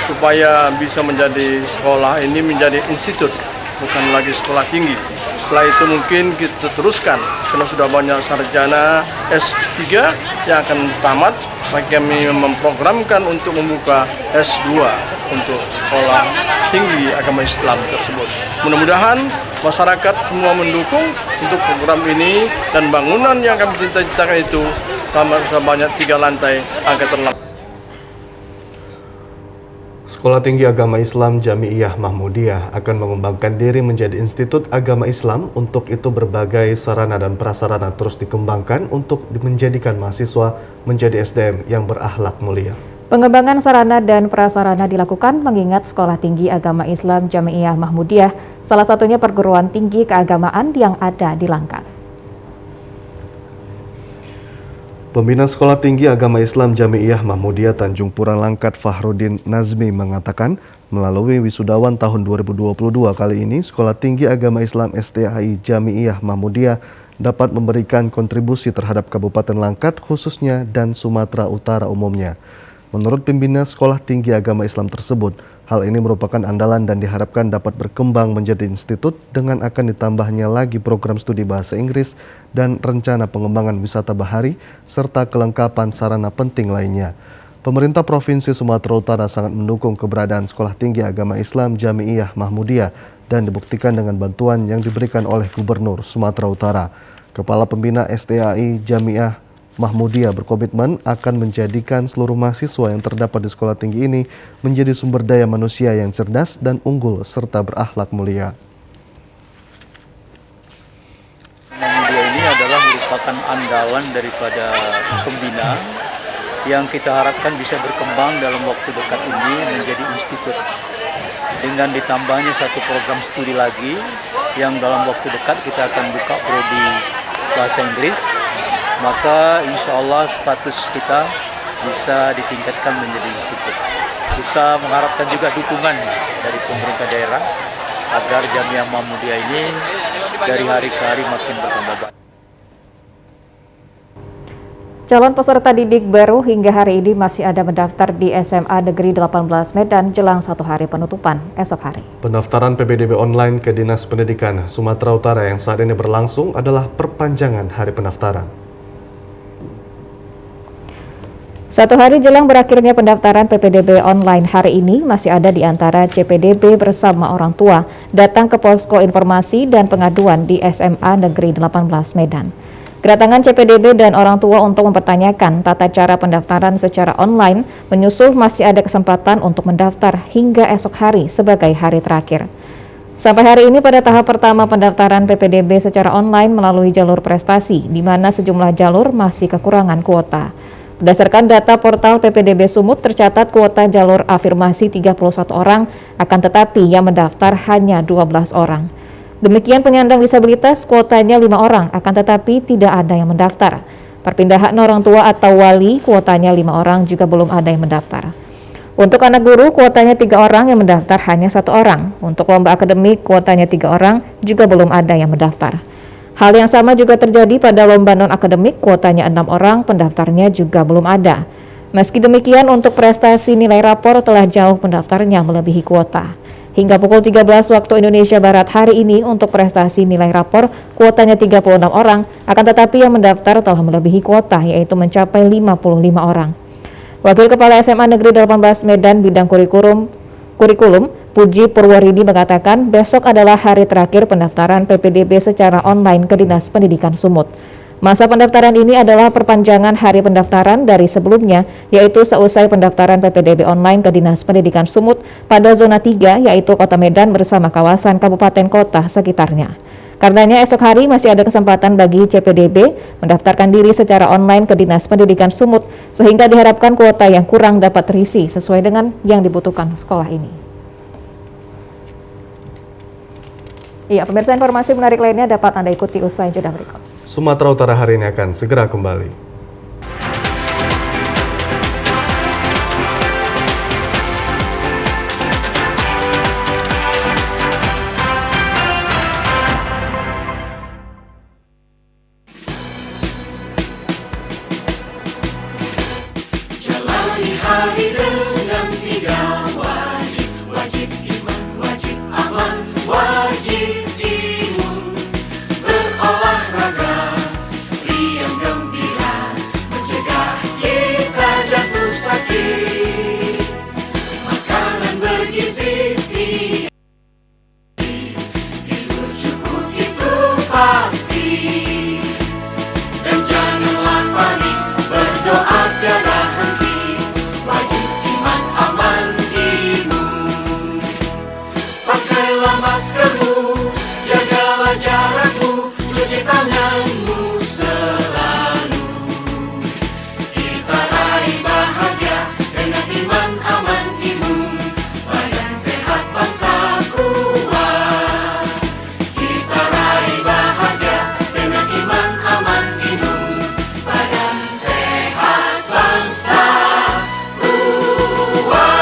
supaya bisa menjadi sekolah ini menjadi institut, bukan lagi sekolah tinggi. Setelah itu mungkin kita teruskan karena sudah banyak sarjana S3 yang akan tamat, maka kami memprogramkan untuk membuka S2 untuk sekolah tinggi agama Islam tersebut. Mudah-mudahan masyarakat semua mendukung untuk program ini, dan bangunan yang kami cita-citakan itu sebanyak 3 lantai akan terlaksana. Sekolah Tinggi Agama Islam Jami'iyah Mahmudiyah akan mengembangkan diri menjadi Institut Agama Islam. Untuk itu berbagai sarana dan prasarana terus dikembangkan untuk menjadikan mahasiswa menjadi SDM yang berakhlak mulia. Pengembangan sarana dan prasarana dilakukan mengingat Sekolah Tinggi Agama Islam Jami'iyah Mahmudiyah salah satunya perguruan tinggi keagamaan yang ada di Langkat. Pembina Sekolah Tinggi Agama Islam Jami'iyah Mahmudiyah Tanjung Purang Langkat Fahrudin Nazmi mengatakan melalui wisudawan tahun 2022 kali ini Sekolah Tinggi Agama Islam STAI Jami'iyah Mahmudiyah dapat memberikan kontribusi terhadap Kabupaten Langkat khususnya dan Sumatera Utara umumnya. Menurut pembina Sekolah Tinggi Agama Islam tersebut, hal ini merupakan andalan dan diharapkan dapat berkembang menjadi institut dengan akan ditambahnya lagi program studi bahasa Inggris dan rencana pengembangan wisata bahari serta kelengkapan sarana penting lainnya. Pemerintah Provinsi Sumatera Utara sangat mendukung keberadaan Sekolah Tinggi Agama Islam Jami'iyah Mahmudiyah dan dibuktikan dengan bantuan yang diberikan oleh Gubernur Sumatera Utara. Kepala Pembina STAI Jami'iyah Mahmudiyah berkomitmen akan menjadikan seluruh mahasiswa yang terdapat di sekolah tinggi ini menjadi sumber daya manusia yang cerdas dan unggul serta berakhlak mulia. Mahmudiyah ini adalah merupakan andalan daripada pembina yang kita harapkan bisa berkembang dalam waktu dekat ini menjadi institut. Dengan ditambahnya satu program studi lagi yang dalam waktu dekat kita akan buka prodi bahasa Inggris, maka insya Allah status kita bisa ditingkatkan menjadi institut. Kita mengharapkan juga dukungan dari pemerintah daerah agar Jami'iyah Mahmudiyah ini dari hari ke hari makin bertambah baik. Calon peserta didik baru hingga hari ini masih ada mendaftar di SMA Negeri 18 Medan jelang 1 hari penutupan esok hari. Pendaftaran PPDB online ke Dinas Pendidikan Sumatera Utara yang saat ini berlangsung adalah perpanjangan hari pendaftaran. 1 hari jelang berakhirnya pendaftaran PPDB online hari ini, masih ada di antara CPDB bersama orang tua datang ke posko informasi dan pengaduan di SMA Negeri 18 Medan. Kedatangan CPDB dan orang tua untuk mempertanyakan tata cara pendaftaran secara online menyusul masih ada kesempatan untuk mendaftar hingga esok hari sebagai hari terakhir. Sampai hari ini pada tahap pertama pendaftaran PPDB secara online melalui jalur prestasi, di mana sejumlah jalur masih kekurangan kuota. Berdasarkan data portal PPDB Sumut, tercatat kuota jalur afirmasi 31 orang, akan tetapi yang mendaftar hanya 12 orang. Demikian penyandang disabilitas kuotanya 5 orang, akan tetapi tidak ada yang mendaftar. Perpindahan orang tua atau wali kuotanya 5 orang juga belum ada yang mendaftar. Untuk anak guru kuotanya 3 orang, yang mendaftar hanya 1 orang. Untuk lomba akademik kuotanya 3 orang, juga belum ada yang mendaftar. Hal yang sama juga terjadi pada lomba non-akademik, kuotanya 6 orang, pendaftarnya juga belum ada. Meski demikian, untuk prestasi nilai rapor telah jauh pendaftarnya melebihi kuota. Hingga pukul 13 waktu Indonesia Barat hari ini untuk prestasi nilai rapor kuotanya 36 orang, akan tetapi yang mendaftar telah melebihi kuota yaitu mencapai 55 orang. Wakil Kepala SMA Negeri 18 Medan bidang kurikulum Puji Purwaridi mengatakan besok adalah hari terakhir pendaftaran PPDB secara online ke Dinas Pendidikan Sumut. Masa pendaftaran ini adalah perpanjangan hari pendaftaran dari sebelumnya, yaitu seusai pendaftaran PPDB online ke Dinas Pendidikan Sumut pada zona 3, yaitu Kota Medan bersama kawasan kabupaten kota sekitarnya. Karenanya esok hari masih ada kesempatan bagi CPDB mendaftarkan diri secara online ke Dinas Pendidikan Sumut sehingga diharapkan kuota yang kurang dapat terisi sesuai dengan yang dibutuhkan sekolah ini. Iya, pemirsa, informasi menarik lainnya dapat Anda ikuti usai jeda berikut. Sumatera Utara hari ini akan segera kembali. Jalani hari dengan 3 wajib, wajib iman, wajib aman, wajib imun. Berolahraga, riang gembira, mencegah kita jatuh sakit. Makanan bergizi, tidur cukup itu pasti. Dan janganlah panik, berdoa tiada henti. Wajib iman, aman, imun. Pakailah maskermu, jagalah jarakmu, cuci tanganmu selalu. Kita raih bahagia dengan iman, aman, imun. Badan sehat, bangsa kuat. Kita raih bahagia dengan iman, aman, imun. Badan sehat, bangsa kuat.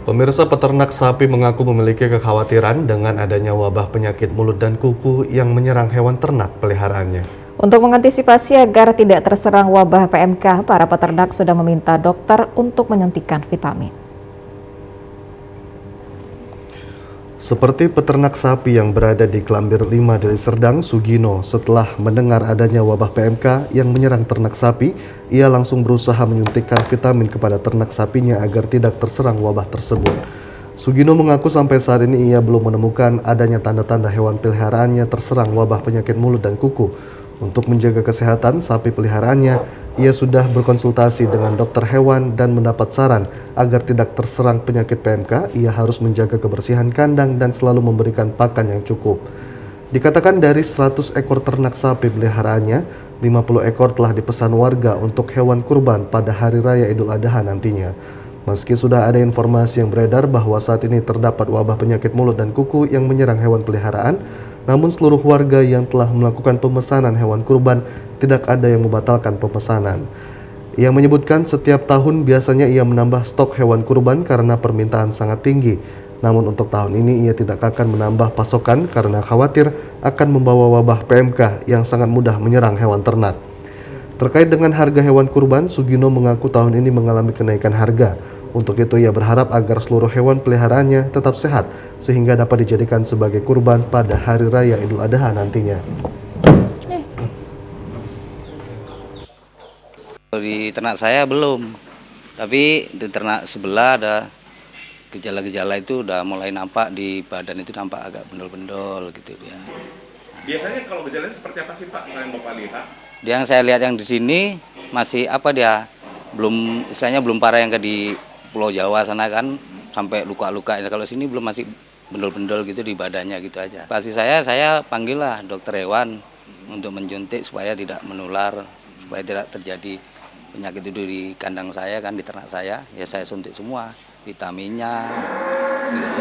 Pemirsa, peternak sapi mengaku memiliki kekhawatiran dengan adanya wabah penyakit mulut dan kuku yang menyerang hewan ternak peliharaannya. Untuk mengantisipasi agar tidak terserang wabah PMK, para peternak sudah meminta dokter untuk menyuntikkan vitamin. Seperti peternak sapi yang berada di Klambir 5 Deli Serdang, Sugino, setelah mendengar adanya wabah PMK yang menyerang ternak sapi, ia langsung berusaha menyuntikkan vitamin kepada ternak sapinya agar tidak terserang wabah tersebut. Sugino mengaku sampai saat ini ia belum menemukan adanya tanda-tanda hewan peliharaannya terserang wabah penyakit mulut dan kuku. Untuk menjaga kesehatan sapi peliharaannya, ia sudah berkonsultasi dengan dokter hewan dan mendapat saran agar tidak terserang penyakit PMK, ia harus menjaga kebersihan kandang dan selalu memberikan pakan yang cukup. Dikatakan dari 100 ekor ternak sapi peliharaannya, 50 ekor telah dipesan warga untuk hewan kurban pada Hari Raya Idul Adha nantinya. Meski sudah ada informasi yang beredar bahwa saat ini terdapat wabah penyakit mulut dan kuku yang menyerang hewan peliharaan, namun seluruh warga yang telah melakukan pemesanan hewan kurban tidak ada yang membatalkan pemesanan. Ia menyebutkan setiap tahun biasanya ia menambah stok hewan kurban karena permintaan sangat tinggi. Namun untuk tahun ini ia tidak akan menambah pasokan karena khawatir akan membawa wabah PMK yang sangat mudah menyerang hewan ternak. Terkait dengan harga hewan kurban, Sugino mengaku tahun ini mengalami kenaikan harga. Untuk itu ia berharap agar seluruh hewan peliharaannya tetap sehat sehingga dapat dijadikan sebagai kurban pada Hari Raya Idul Adha nantinya. Di ternak saya belum, tapi di ternak sebelah ada gejala-gejala itu udah mulai nampak di badan itu, nampak agak bendol-bendol gitu dia. Biasanya kalau gejalanya seperti apa sih Pak yang Bapak lihat? Yang saya lihat yang di sini masih apa dia, belum istilahnya belum parah yang ke di Pulau Jawa sana kan sampai luka-luka. Kalau sini belum, masih bendol-bendol gitu di badannya gitu aja. Pasti saya panggil lah dokter hewan untuk menjuntik supaya tidak menular, supaya tidak terjadi penyakit itu di kandang saya kan, di ternak saya. Ya saya suntik semua, vitaminnya,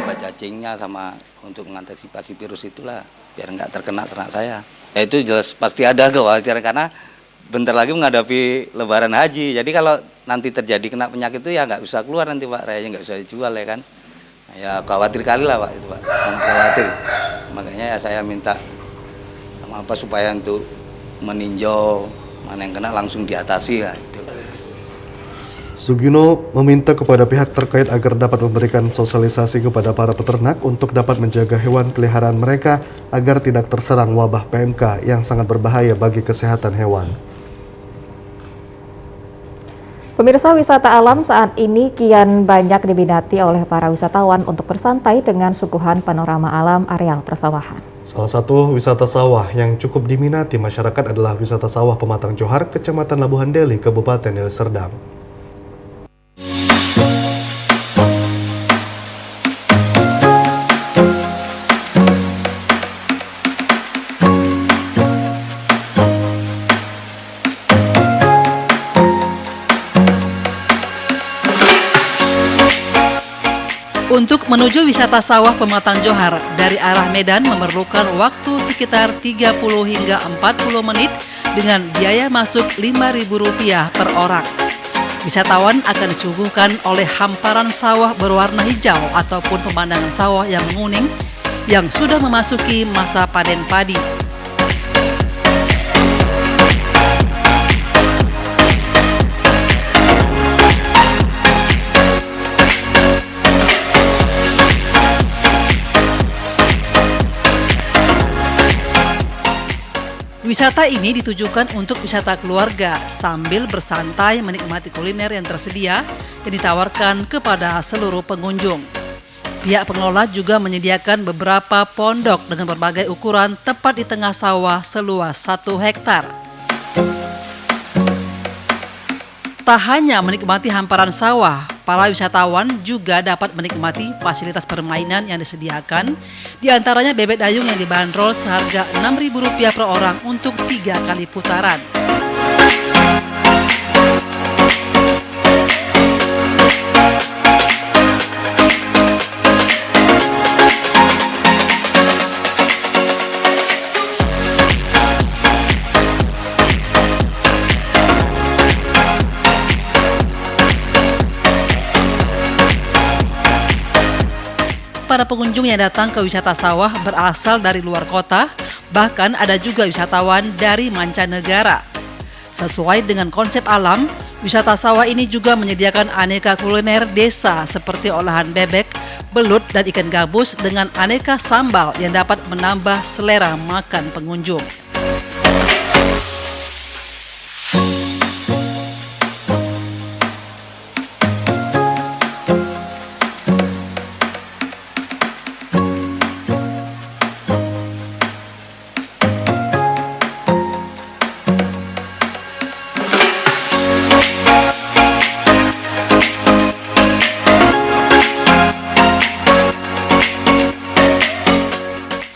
obat cacingnya, sama untuk mengantisipasi virus itulah biar nggak terkena ternak saya. Ya itu jelas pasti ada kekhawatiran karena bentar lagi menghadapi Lebaran Haji. Jadi kalau nanti terjadi kena penyakit itu ya nggak bisa keluar nanti Pak, rayanya nggak bisa dijual ya kan. Ya khawatir kali lah Pak itu Pak, sangat khawatir. Makanya ya saya minta sama apa supaya untuk meninjau mana yang kena langsung diatasi ya. Itu. Sugino meminta kepada pihak terkait agar dapat memberikan sosialisasi kepada para peternak untuk dapat menjaga hewan peliharaan mereka agar tidak terserang wabah PMK yang sangat berbahaya bagi kesehatan hewan. Pemirsa, wisata alam saat ini kian banyak diminati oleh para wisatawan untuk bersantai dengan suguhan panorama alam areal persawahan. Salah satu wisata sawah yang cukup diminati masyarakat adalah wisata sawah Pematang Johar, Kecamatan Labuhan Deli, Kabupaten Deli Serdang. Untuk menuju wisata sawah Pematang Johar dari arah Medan memerlukan waktu sekitar 30 hingga 40 menit dengan biaya masuk Rp5.000 per orang. Wisatawan akan disuguhkan oleh hamparan sawah berwarna hijau ataupun pemandangan sawah yang menguning yang sudah memasuki masa panen padi. Wisata ini ditujukan untuk wisata keluarga sambil bersantai menikmati kuliner yang tersedia yang ditawarkan kepada seluruh pengunjung. Pihak pengelola juga menyediakan beberapa pondok dengan berbagai ukuran tepat di tengah sawah seluas 1 hektar. Tak hanya menikmati hamparan sawah, para wisatawan juga dapat menikmati fasilitas permainan yang disediakan, di antaranya bebek dayung yang dibanderol seharga Rp6.000 per orang untuk 3 kali putaran. Para pengunjung yang datang ke wisata sawah berasal dari luar kota, bahkan ada juga wisatawan dari mancanegara. Sesuai dengan konsep alam, wisata sawah ini juga menyediakan aneka kuliner desa seperti olahan bebek, belut, dan ikan gabus dengan aneka sambal yang dapat menambah selera makan pengunjung.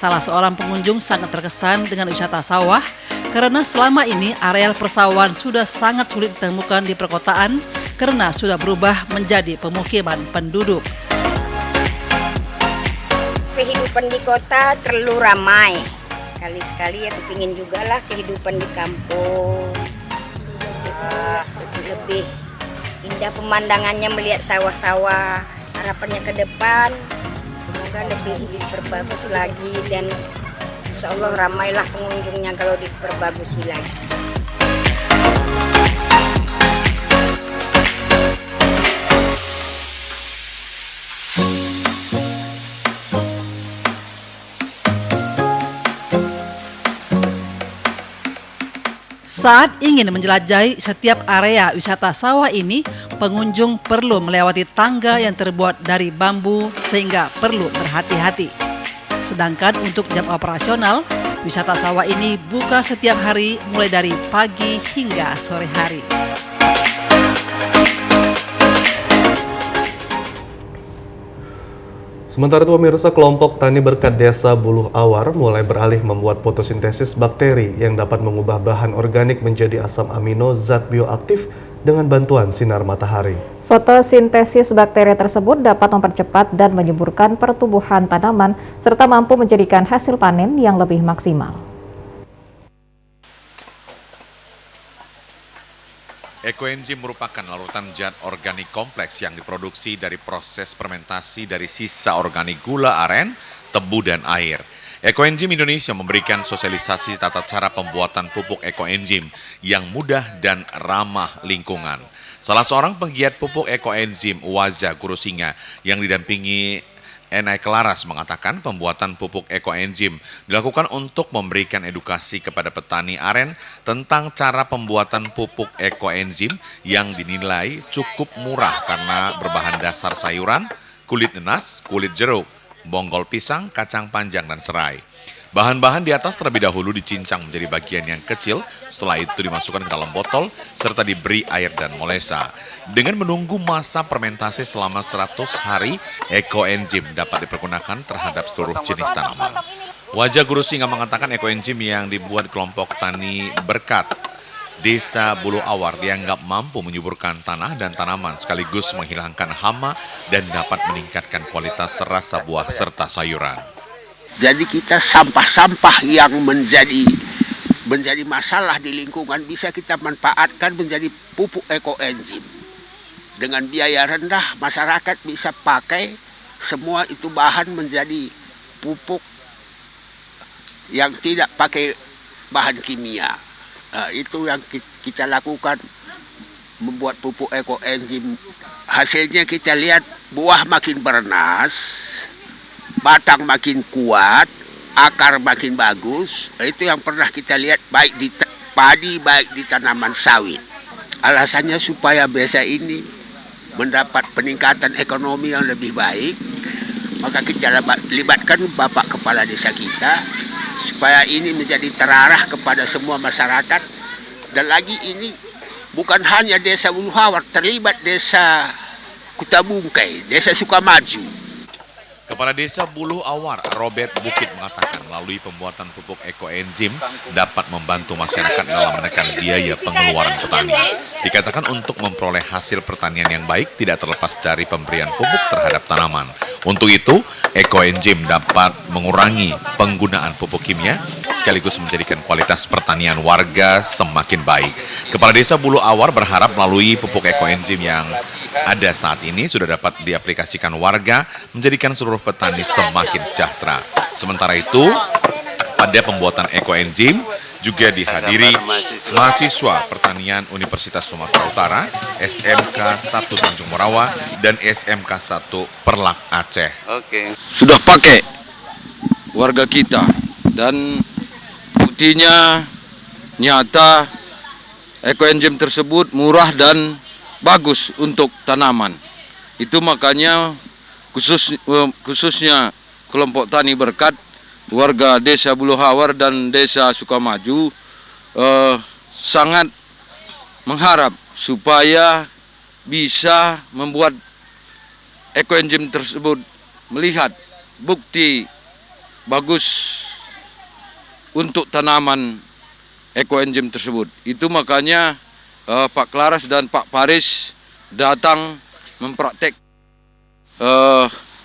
Salah seorang pengunjung sangat terkesan dengan wisata sawah karena selama ini areal persawahan sudah sangat sulit ditemukan di perkotaan karena sudah berubah menjadi pemukiman penduduk. Kehidupan di kota terlalu ramai. Sekali-sekali ya kepingin juga lah kehidupan di kampung. Lebih indah pemandangannya melihat sawah-sawah. Harapannya ke depan semoga lebih diperbagus lagi dan insya Allah ramailah pengunjungnya kalau diperbagusi lagi. Saat ingin menjelajahi setiap area wisata sawah ini, pengunjung perlu melewati tangga yang terbuat dari bambu sehingga perlu berhati-hati. Sedangkan untuk jam operasional, wisata sawah ini buka setiap hari mulai dari pagi hingga sore hari. Sementara itu pemirsa, kelompok tani berkat Desa Buluh Awar mulai beralih membuat fotosintesis bakteri yang dapat mengubah bahan organik menjadi asam amino zat bioaktif dengan bantuan sinar matahari. Fotosintesis bakteri tersebut dapat mempercepat dan menyuburkan pertumbuhan tanaman serta mampu menjadikan hasil panen yang lebih maksimal. Ekoenzim merupakan larutan zat organik kompleks yang diproduksi dari proses fermentasi dari sisa organik gula aren, tebu, dan air. Ekoenzim Indonesia memberikan sosialisasi tata cara pembuatan pupuk ekoenzim yang mudah dan ramah lingkungan. Salah seorang penggiat pupuk ekoenzim, Waza Gurusinga, yang didampingi Enai Kelaras mengatakan pembuatan pupuk ekoenzim dilakukan untuk memberikan edukasi kepada petani aren tentang cara pembuatan pupuk ekoenzim yang dinilai cukup murah karena berbahan dasar sayuran, kulit nenas, kulit jeruk, bonggol pisang, kacang panjang, dan serai. Bahan-bahan di atas terlebih dahulu dicincang menjadi bagian yang kecil, setelah itu dimasukkan ke dalam botol, serta diberi air dan molesa. Dengan menunggu masa fermentasi selama 100 hari, ekoenzim dapat dipergunakan terhadap seluruh jenis tanaman. Wajah Guru Singa mengatakan ekoenzim yang dibuat kelompok tani Berkat Desa Buluh Awar dianggap mampu menyuburkan tanah dan tanaman sekaligus menghilangkan hama dan dapat meningkatkan kualitas rasa buah serta sayuran. Jadi kita sampah-sampah yang menjadi masalah di lingkungan bisa kita manfaatkan menjadi pupuk ekoenzim. Dengan biaya rendah masyarakat bisa pakai semua itu bahan menjadi pupuk yang tidak pakai bahan kimia. Itu yang kita lakukan, membuat pupuk ekoenzim. Hasilnya kita lihat buah makin bernas, batang makin kuat, akar makin bagus. Itu yang pernah kita lihat baik di padi, baik di tanaman sawit. Alasannya supaya desa ini mendapat peningkatan ekonomi yang lebih baik. Maka kita libatkan Bapak Kepala Desa kita supaya ini menjadi terarah kepada semua masyarakat. Dan lagi ini bukan hanya Desa Buluh Awar, terlibat Desa Kutabungkai, Desa Sukamaju. Kepala Desa Buluh Awar, Robert Bukit mengatakan melalui pembuatan pupuk ekoenzim dapat membantu masyarakat dalam menekan biaya pengeluaran petani. Dikatakan untuk memperoleh hasil pertanian yang baik tidak terlepas dari pemberian pupuk terhadap tanaman. Untuk itu, ekoenzim dapat mengurangi penggunaan pupuk kimia sekaligus menjadikan kualitas pertanian warga semakin baik. Kepala Desa Buluh Awar berharap melalui pupuk ekoenzim yang ada saat ini sudah dapat diaplikasikan warga menjadikan seluruh petani semakin sejahtera. Sementara itu, pada pembuatan ekoenzim juga dihadiri mahasiswa pertanian Universitas Sumatera Utara, SMK 1 Tanjung Morawa, dan SMK 1 Perlak Aceh. Sudah pakai warga kita dan buktinya nyata ekoenzim tersebut murah dan bagus untuk tanaman. Itu makanya khususnya kelompok tani Berkat, warga Desa Buluh Awar dan Desa Sukamaju sangat mengharap supaya bisa membuat ekoenzim tersebut, melihat bukti bagus untuk tanaman ekoenzim tersebut. Itu makanya Pak Klaras dan Pak Paris datang mempraktek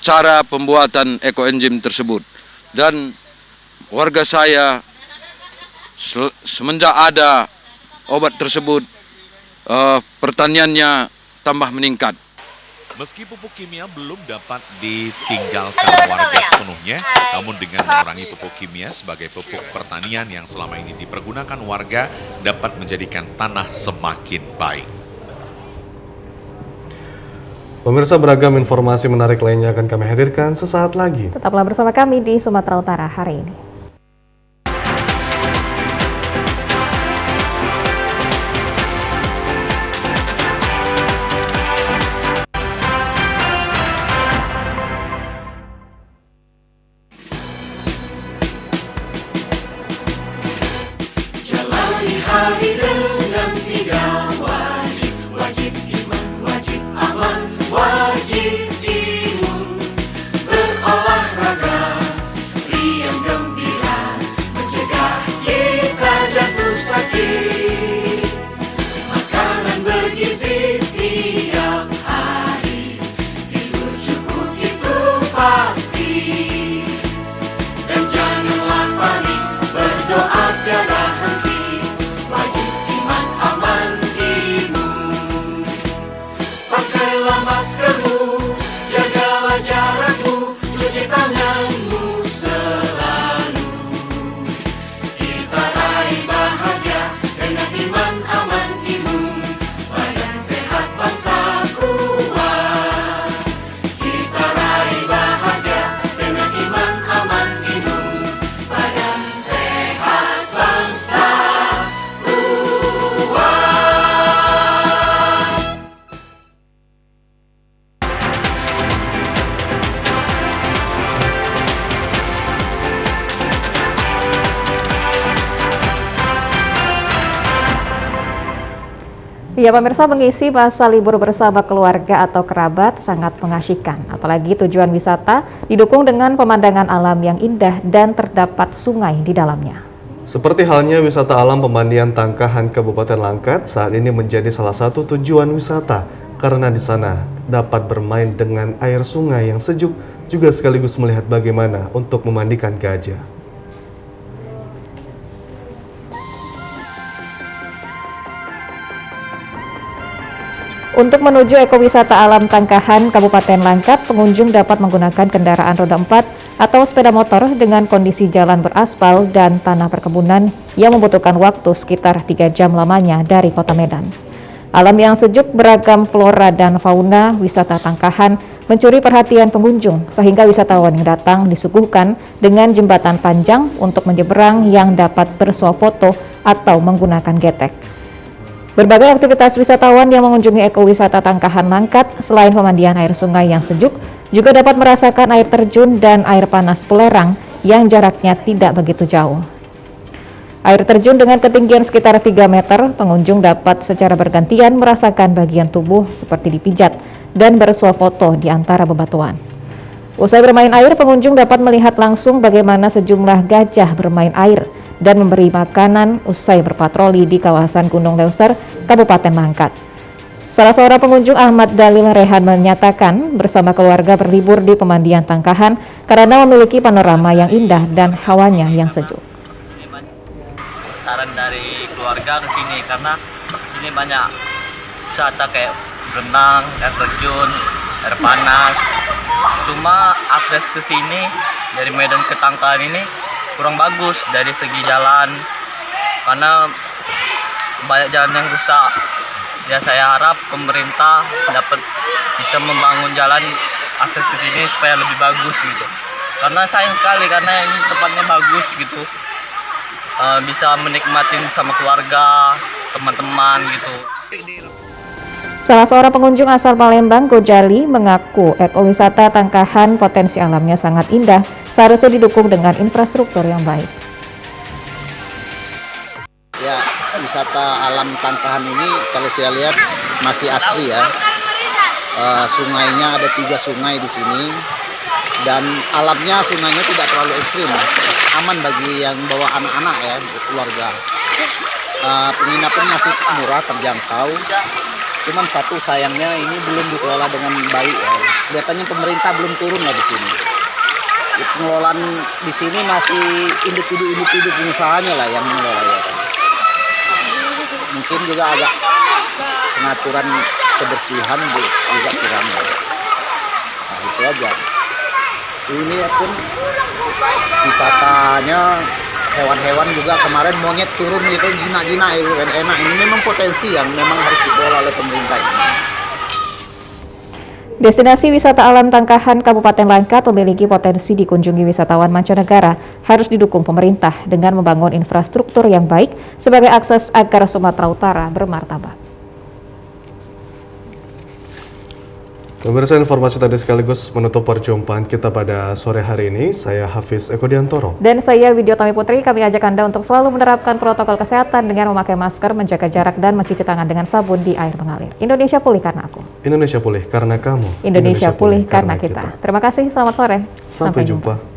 cara pembuatan ekoenzim tersebut. Dan warga saya semenjak ada obat tersebut pertaniannya tambah meningkat. Meski pupuk kimia belum dapat ditinggalkan warga sepenuhnya, namun dengan mengurangi pupuk kimia sebagai pupuk pertanian yang selama ini dipergunakan warga dapat menjadikan tanah semakin baik. Pemirsa, beragam informasi menarik lainnya akan kami hadirkan sesaat lagi. Tetaplah bersama kami di Sumatera Utara hari ini. Jalani hari dengan 3 wajib, wajib iman, wajib aman, wajib imun, berolahraga, riang gembira. Ya pemirsa, mengisi masa libur bersama keluarga atau kerabat sangat mengasyikkan. Apalagi tujuan wisata didukung dengan pemandangan alam yang indah dan terdapat sungai di dalamnya. Seperti halnya wisata alam Pemandian Tangkahan Kabupaten Langkat, saat ini menjadi salah satu tujuan wisata karena di sana dapat bermain dengan air sungai yang sejuk, juga sekaligus melihat bagaimana untuk memandikan gajah. Untuk menuju ekowisata alam Tangkahan Kabupaten Langkat, pengunjung dapat menggunakan kendaraan roda 4 atau sepeda motor dengan kondisi jalan beraspal dan tanah perkebunan yang membutuhkan waktu sekitar 3 jam lamanya dari kota Medan. Alam yang sejuk, beragam flora dan fauna wisata Tangkahan mencuri perhatian pengunjung sehingga wisatawan yang datang disuguhkan dengan jembatan panjang untuk menyeberang yang dapat bersuah foto atau menggunakan getek. Berbagai aktivitas wisatawan yang mengunjungi ekowisata Tangkahan Langkat selain pemandian air sungai yang sejuk, juga dapat merasakan air terjun dan air panas Pelerang yang jaraknya tidak begitu jauh. Air terjun dengan ketinggian sekitar 3 meter, pengunjung dapat secara bergantian merasakan bagian tubuh seperti dipijat dan bersuah foto di antara bebatuan. Usai bermain air, pengunjung dapat melihat langsung bagaimana sejumlah gajah bermain air dan memberi makanan usai berpatroli di kawasan Gunung Leuser, Kabupaten Langkat. Salah seorang pengunjung, Ahmad Dalil Rehan, menyatakan bersama keluarga berlibur di Pemandian Tangkahan karena memiliki panorama yang indah dan hawanya yang sejuk. Saran dari keluarga ke sini karena di sini banyak wisata kayak berenang, air terjun, air panas. Cuma akses ke sini dari Medan ke Tangkahan ini kurang bagus dari segi jalan karena banyak jalan yang rusak. Ya saya harap pemerintah dapat bisa membangun jalan akses ke sini supaya lebih bagus gitu. Karena sayang sekali karena ini tempatnya bagus gitu. Bisa menikmatin sama keluarga, teman-teman gitu. Salah seorang pengunjung asal Palembang, Gojali, mengaku ekowisata Tangkahan potensi alamnya sangat indah, seharusnya didukung dengan infrastruktur yang baik. Ya, wisata alam Tangkahan ini kalau saya lihat masih asli ya. Sungainya ada 3 sungai di sini dan alamnya sungainya tidak terlalu ekstrim, aman bagi yang bawa anak-anak ya, keluarga. Penginapan masih murah, terjangkau. Cuman satu sayangnya ini belum dikelola dengan baik ya. Kelihatannya pemerintah belum turun lah di sini. Pengelolaan di sini masih individu pengusahanya lah yang mengelola ya. Mungkin juga agak pengaturan kebersihan juga kurang ya. Nah itu aja. Ini pun wisatanya hewan-hewan juga, kemarin monyet turun gitu, jinak-jinak itu enak. Ini memang potensi yang memang harus dikelola oleh pemerintah ini. Destinasi wisata alam Tangkahan Kabupaten Langkat memiliki potensi dikunjungi wisatawan mancanegara, harus didukung pemerintah dengan membangun infrastruktur yang baik sebagai akses agar Sumatera Utara bermartabat. Pemirsa, informasi tadi sekaligus menutup perjumpaan kita pada sore hari ini. Saya Hafiz Eko Diantoro. Dan saya Widyotami Putri. Kami ajak Anda untuk selalu menerapkan protokol kesehatan dengan memakai masker, menjaga jarak, dan mencuci tangan dengan sabun di air mengalir. Indonesia pulih karena aku. Indonesia pulih karena kamu. Indonesia pulih karena kita. Terima kasih, selamat sore. Sampai jumpa.